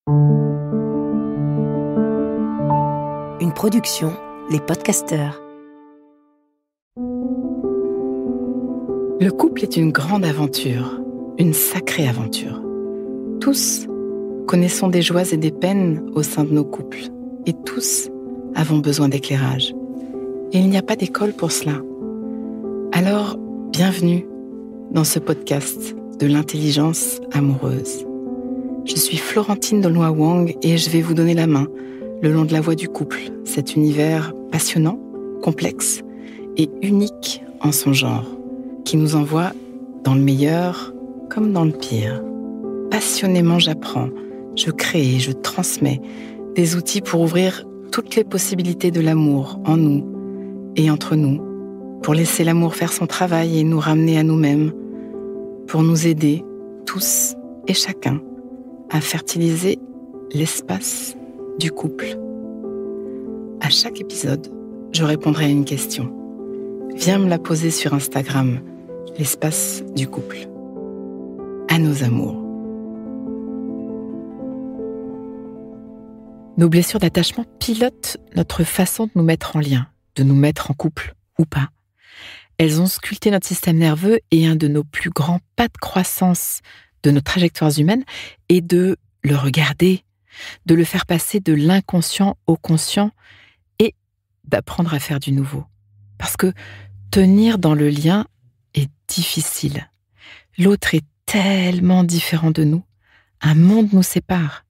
Une production, Les Podcasteurs. Le couple est une grande aventure, une sacrée aventure. Tous connaissons des joies et des peines au sein de nos couples, et tous avons besoin d'éclairage. Et il n'y a pas d'école pour cela. Alors, bienvenue dans ce podcast de l'intelligence amoureuse. Je suis Florentine Dolnoy-Wang et je vais vous donner la main le long de la voie du couple, cet univers passionnant, complexe et unique en son genre, qui nous envoie dans le meilleur comme dans le pire. Passionnément, j'apprends, je crée et je transmets des outils pour ouvrir toutes les possibilités de l'amour en nous et entre nous, pour laisser l'amour faire son travail et nous ramener à nous-mêmes, pour nous aider, tous et chacun, à fertiliser l'espace du couple. À chaque épisode, je répondrai à une question. Viens me la poser sur Instagram, l'espace du couple. À nos amours. Nos blessures d'attachement pilotent notre façon de nous mettre en lien, de nous mettre en couple ou pas. Elles ont sculpté notre système nerveux et un de nos plus grands pas de croissance de nos trajectoires humaines est de le regarder, de le faire passer de l'inconscient au conscient et d'apprendre à faire du nouveau. Parce que tenir dans le lien est difficile. L'autre est tellement différent de nous. Un monde nous sépare.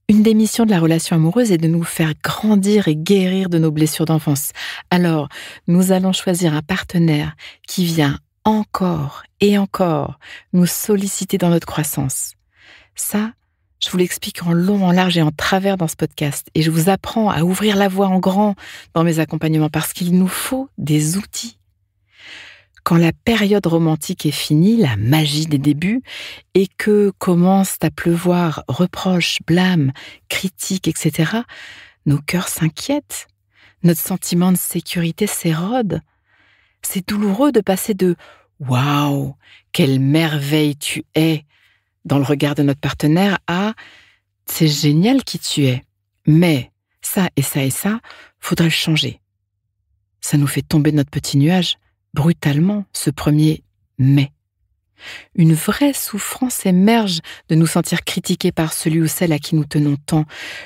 Une des missions de la relation amoureuse est de nous faire grandir et guérir de nos blessures d'enfance. Alors, nous allons choisir un partenaire qui vient encore et encore nous solliciter dans notre croissance. Ça, je vous l'explique en long, en large et en travers dans ce podcast. Et je vous apprends à ouvrir la voie en grand dans mes accompagnements parce qu'il nous faut des outils. Quand la période romantique est finie, la magie des débuts, et que commencent à pleuvoir reproches, blâmes, critiques, etc., nos cœurs s'inquiètent, notre sentiment de sécurité s'érode. C'est douloureux de passer de « Waouh, quelle merveille tu es !» dans le regard de notre partenaire à « C'est génial qui tu es, mais ça et ça et ça, faudrait le changer. » Ça nous fait tomber de notre petit nuage brutalement, ce premier « mais ». Une vraie souffrance émerge de nous sentir critiqués par celui ou celle à qui nous tenons tant.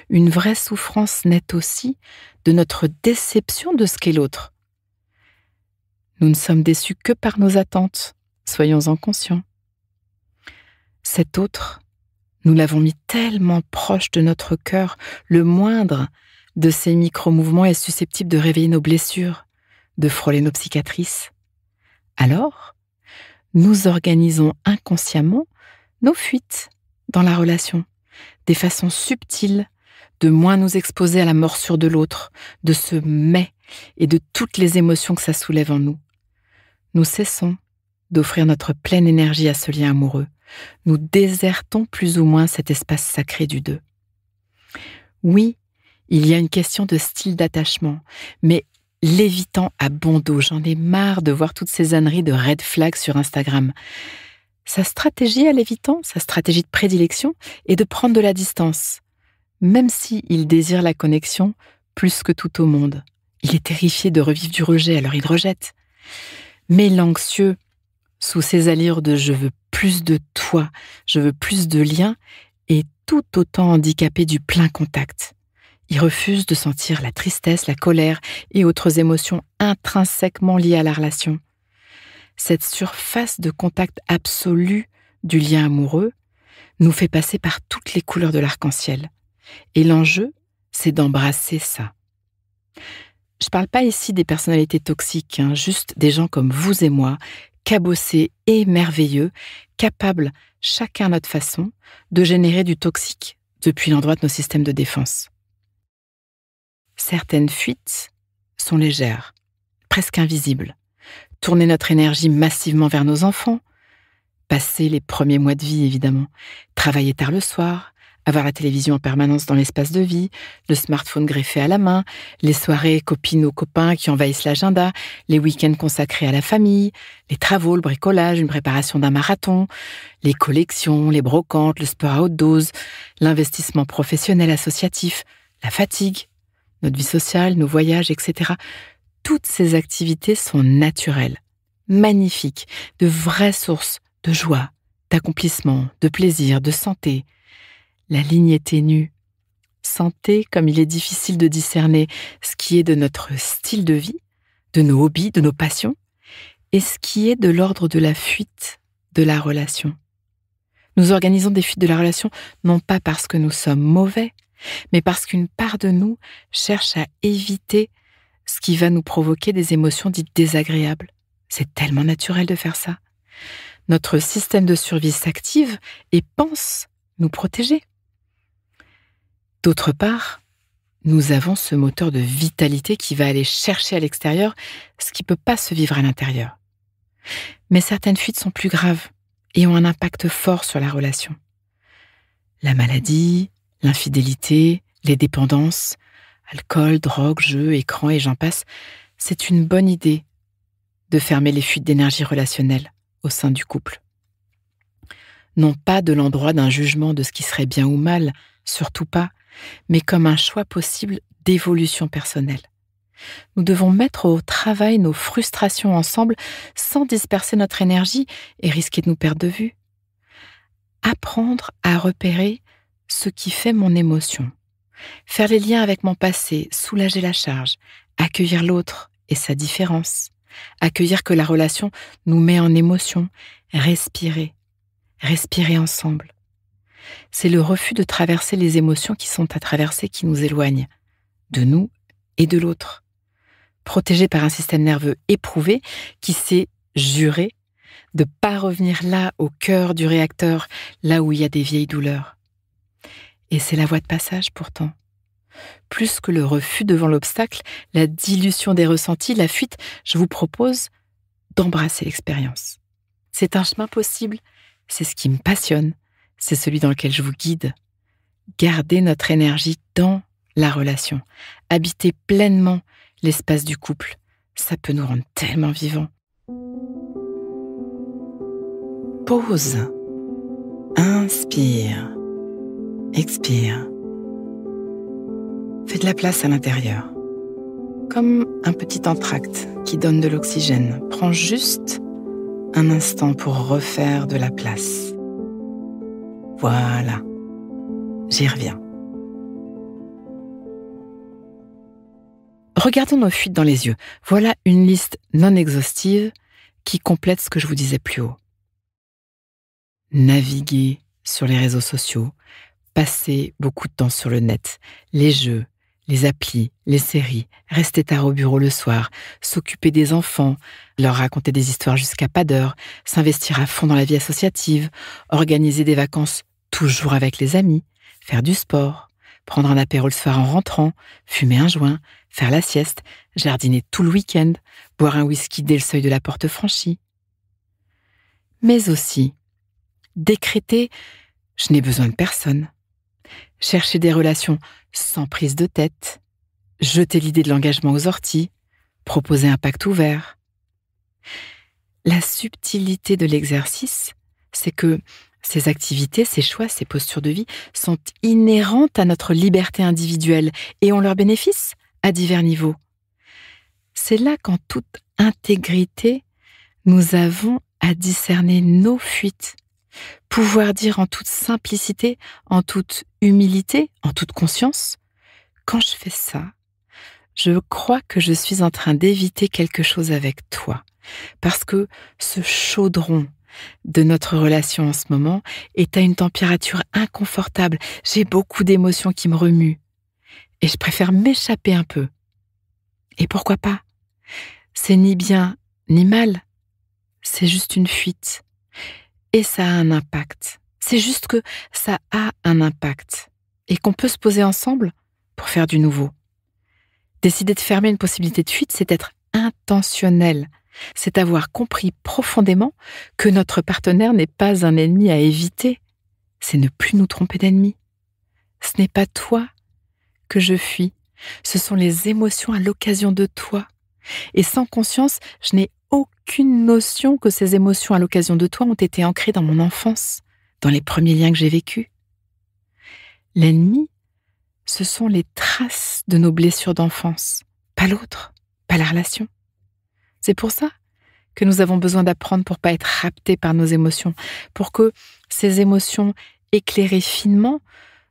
Une vraie souffrance naît aussi de notre déception de ce qu'est l'autre. Nous ne sommes déçus que par nos attentes, soyons-en conscients. Cet autre, nous l'avons mis tellement proche de notre cœur, le moindre de ces micro-mouvements est susceptible de réveiller nos blessures, de frôler nos cicatrices. Alors, nous organisons inconsciemment nos fuites dans la relation, des façons subtiles de moins nous exposer à la morsure de l'autre, de ce « mais » et de toutes les émotions que ça soulève en nous. Nous cessons d'offrir notre pleine énergie à ce lien amoureux. Nous désertons plus ou moins cet espace sacré du deux. Oui, il y a une question de style d'attachement, mais l'évitant à bon dos. J'en ai marre de voir toutes ces âneries de red flags sur Instagram. Sa stratégie à l'évitant, sa stratégie de prédilection, est de prendre de la distance, même s'il désire la connexion plus que tout au monde. Il est terrifié de revivre du rejet, alors il rejette. Mais l'anxieux, sous ses allures de « je veux plus de toi, je veux plus de liens », est tout autant handicapé du plein contact. Il refuse de sentir la tristesse, la colère et autres émotions intrinsèquement liées à la relation. Cette surface de contact absolu du lien amoureux nous fait passer par toutes les couleurs de l'arc-en-ciel. Et l'enjeu, c'est d'embrasser ça. Je ne parle pas ici des personnalités toxiques, juste des gens comme vous et moi, cabossés et merveilleux, capables, chacun à notre façon, de générer du toxique depuis l'endroit de nos systèmes de défense. Certaines fuites sont légères, presque invisibles. Tourner notre énergie massivement vers nos enfants, passer les premiers mois de vie évidemment, travailler tard le soir, avoir la télévision en permanence dans l'espace de vie, le smartphone greffé à la main, les soirées copines ou copains qui envahissent l'agenda, les week-ends consacrés à la famille, les travaux, le bricolage, une préparation d'un marathon, les collections, les brocantes, le sport à haute dose, l'investissement professionnel associatif, la fatigue, notre vie sociale, nos voyages, etc. Toutes ces activités sont naturelles, magnifiques, de vraies sources de joie, d'accomplissement, de plaisir, de santé. La ligne est ténue. Santé, comme il est difficile de discerner ce qui est de notre style de vie, de nos hobbies, de nos passions, et ce qui est de l'ordre de la fuite de la relation. Nous organisons des fuites de la relation non pas parce que nous sommes mauvais, mais parce qu'une part de nous cherche à éviter ce qui va nous provoquer des émotions dites désagréables. C'est tellement naturel de faire ça. Notre système de survie s'active et pense nous protéger. D'autre part, nous avons ce moteur de vitalité qui va aller chercher à l'extérieur ce qui ne peut pas se vivre à l'intérieur. Mais certaines fuites sont plus graves et ont un impact fort sur la relation. La maladie, l'infidélité, les dépendances, alcool, drogue, jeux, écran et j'en passe, c'est une bonne idée de fermer les fuites d'énergie relationnelle au sein du couple. Non pas de l'endroit d'un jugement de ce qui serait bien ou mal, surtout pas, mais comme un choix possible d'évolution personnelle. Nous devons mettre au travail nos frustrations ensemble sans disperser notre énergie et risquer de nous perdre de vue. Apprendre à repérer ce qui fait mon émotion. Faire les liens avec mon passé, soulager la charge, accueillir l'autre et sa différence. Accueillir que la relation nous met en émotion, respirer ensemble. C'est le refus de traverser les émotions qui sont à traverser qui nous éloignent de nous et de l'autre. Protégé par un système nerveux éprouvé qui s'est juré de ne pas revenir là, au cœur du réacteur, là où il y a des vieilles douleurs. Et c'est la voie de passage pourtant. Plus que le refus devant l'obstacle, la dilution des ressentis, la fuite, je vous propose d'embrasser l'expérience. C'est un chemin possible, c'est ce qui me passionne, c'est celui dans lequel je vous guide. Garder notre énergie dans la relation, habiter pleinement l'espace du couple, ça peut nous rendre tellement vivants. Pause. Inspire. Expire. Fais de la place à l'intérieur. Comme un petit entracte qui donne de l'oxygène. Prends juste un instant pour refaire de la place. Voilà. J'y reviens. Regardons nos fuites dans les yeux. Voilà une liste non exhaustive qui complète ce que je vous disais plus haut. Naviguer sur les réseaux sociaux, passer beaucoup de temps sur le net, les jeux, les applis, les séries, rester tard au bureau le soir, s'occuper des enfants, leur raconter des histoires jusqu'à pas d'heure, s'investir à fond dans la vie associative, organiser des vacances toujours avec les amis, faire du sport, prendre un apéro le soir en rentrant, fumer un joint, faire la sieste, jardiner tout le week-end, boire un whisky dès le seuil de la porte franchie. Mais aussi, décréter « je n'ai besoin de personne », chercher des relations sans prise de tête, jeter l'idée de l'engagement aux orties, proposer un pacte ouvert. La subtilité de l'exercice, c'est que ces activités, ces choix, ces postures de vie sont inhérentes à notre liberté individuelle et ont leurs bénéfices à divers niveaux. C'est là qu'en toute intégrité, nous avons à discerner nos fuites, pouvoir dire en toute simplicité, en toute humilité, en toute conscience, quand je fais ça, je crois que je suis en train d'éviter quelque chose avec toi, parce que ce chaudron de notre relation en ce moment est à une température inconfortable. J'ai beaucoup d'émotions qui me remuent et je préfère m'échapper un peu. Et pourquoi pas? C'est ni bien ni mal, c'est juste une fuite. Et ça a un impact. C'est juste que ça a un impact et qu'on peut se poser ensemble pour faire du nouveau. Décider de fermer une possibilité de fuite, c'est être intentionnel. C'est avoir compris profondément que notre partenaire n'est pas un ennemi à éviter. C'est ne plus nous tromper d'ennemi. Ce n'est pas toi que je fuis, ce sont les émotions à l'occasion de toi. Et sans conscience, je n'ai aucune notion que ces émotions à l'occasion de toi ont été ancrées dans mon enfance, dans les premiers liens que j'ai vécus. L'ennemi, ce sont les traces de nos blessures d'enfance, pas l'autre, pas la relation. C'est pour ça que nous avons besoin d'apprendre pour pas être raptés par nos émotions, pour que ces émotions éclairées finement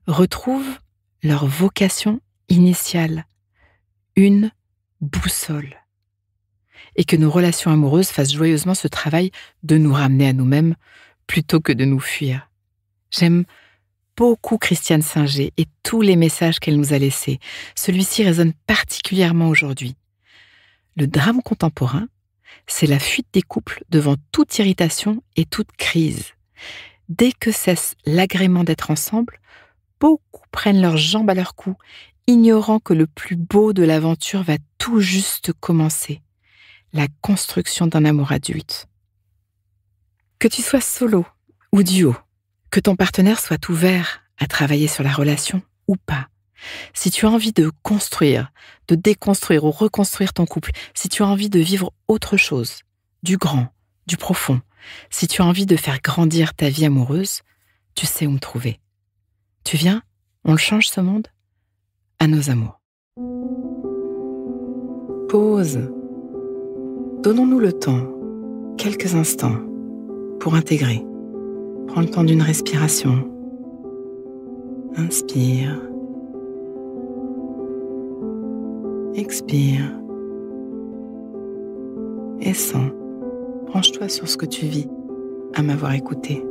retrouvent leur vocation initiale, une boussole. Et que nos relations amoureuses fassent joyeusement ce travail de nous ramener à nous-mêmes plutôt que de nous fuir. J'aime beaucoup Christiane Singer et tous les messages qu'elle nous a laissés. Celui-ci résonne particulièrement aujourd'hui. Le drame contemporain, c'est la fuite des couples devant toute irritation et toute crise. Dès que cesse l'agrément d'être ensemble, beaucoup prennent leurs jambes à leur cou, ignorant que le plus beau de l'aventure va tout juste commencer, la construction d'un amour adulte. Que tu sois solo ou duo, que ton partenaire soit ouvert à travailler sur la relation ou pas, si tu as envie de construire, de déconstruire ou reconstruire ton couple, si tu as envie de vivre autre chose, du grand, du profond, si tu as envie de faire grandir ta vie amoureuse, tu sais où me trouver. Tu viens, on le change ce monde, à nos amours. Pause. Donnons-nous le temps, quelques instants, pour intégrer. Prends le temps d'une respiration. Inspire. Expire. Et sens. Branche-toi sur ce que tu vis à m'avoir écouté.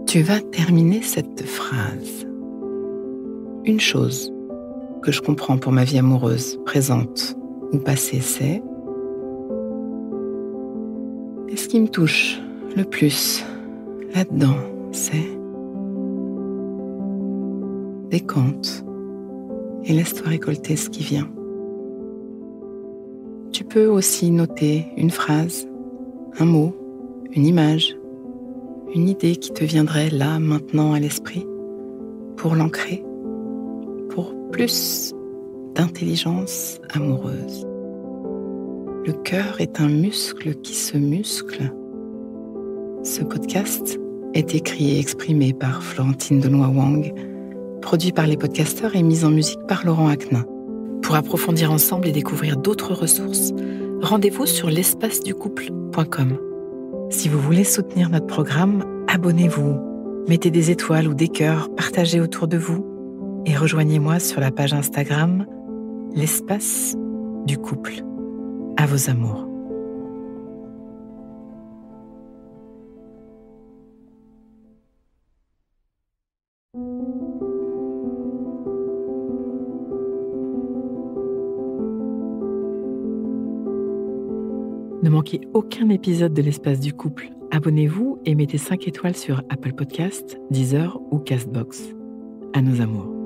Tu vas terminer cette phrase. Une chose que je comprends pour ma vie amoureuse, présente ou passée, c'est: et ce qui me touche le plus là-dedans, c'est: décompte et laisse-toi récolter ce qui vient. Tu peux aussi noter une phrase, un mot, une image, une idée qui te viendrait là, maintenant, à l'esprit, pour l'ancrer, pour plus d'intelligence amoureuse. Le cœur est un muscle qui se muscle. Ce podcast est écrit et exprimé par Florentine Denoy-Wang, produit par les podcasteurs et mis en musique par Laurent Aknin. Pour approfondir ensemble et découvrir d'autres ressources, rendez-vous sur l'espaceducouple.com. Si vous voulez soutenir notre programme, abonnez-vous, mettez des étoiles ou des cœurs, partagez autour de vous et rejoignez-moi sur la page Instagram L'Espace du Couple. À vos amours. Ne manquez aucun épisode de l'Espace du Couple. Abonnez-vous et mettez 5 étoiles sur Apple Podcasts, Deezer ou Castbox. À nos amours.